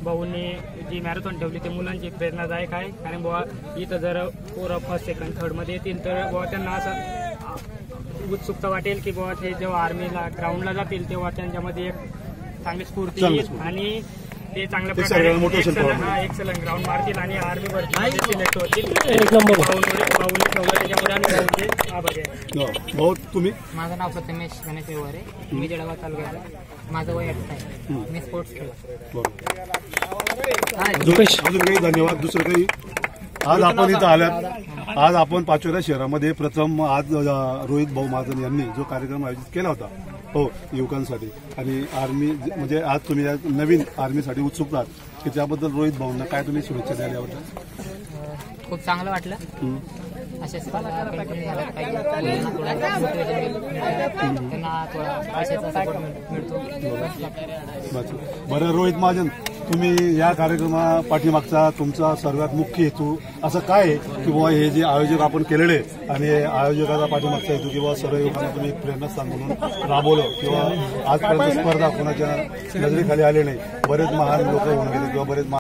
भाऊंनी जी marathon ठेवली ते मुलांची प्रेरणादायक आहे. कारण बुवा इथं जर पोरं फर्स्ट सेकंड थर्डमध्ये येतील तर बुवा त्यांना असं उत्सुकता वाटेल की बुवा ते जेव्हा आर्मीला ग्राउंडला जातील तेव्हा त्यांच्यामध्ये एक चांगली स्फूर्ती येईल आणि ते चांगल्या प्रकारे एक्सलंट ग्राउंड मारतील आणि आर्मी भरती सिलेक्ट होतील. भाऊंनी ठेवलं त्याच्यामुळे आम्ही भाऊंचे आभारी आहे. भाऊ तुम्ही? माझं नाव प्रथमेश गणेश व्यवहारे, मी जळगाव तालुक्याला. माझं वय 28 आहे. मी स्पोर्ट्स खेळला. अजून काही धन्यवाद. दुसरं काही? आज आपण इथं आल्यात. आज आपण पाचोरा शहरामध्ये प्रथम आज रोहित भाऊ महाजन यांनी जो कार्यक्रम आयोजित केला होता हो युवकांसाठी आणि आर्मी म्हणजे आज तुम्ही नवीन आर्मीसाठी उत्सुक आहात की त्याबद्दल रोहित भाऊंना काय तुम्ही शुभेच्छा द्याल याबद्दल? खूप चांगलं वाटलं. अशा स्पर्धा कंटिन्यू झाल्या पाहिजे. त्यांना थोडा पैशाचा सपोर्ट मिळतो. बरं रोहित महाजन, तुम्ही या कार्यक्रमा पाठीमागचा तुमचा सर्वात मुख्य हेतू असं काय आहे की बाबा हे जे आयोजक आपण केलेले आणि आयोजकाचा पाठीमागचा हेतू किंवा सर्व युवकांना तुम्ही प्रेरणास्थान म्हणून राबवलं किंवा आजपर्यंत स्पर्धा कोणाच्या नजरेखाली आले नाही, बरेच महान लोक होऊन गेले किंवा बरेच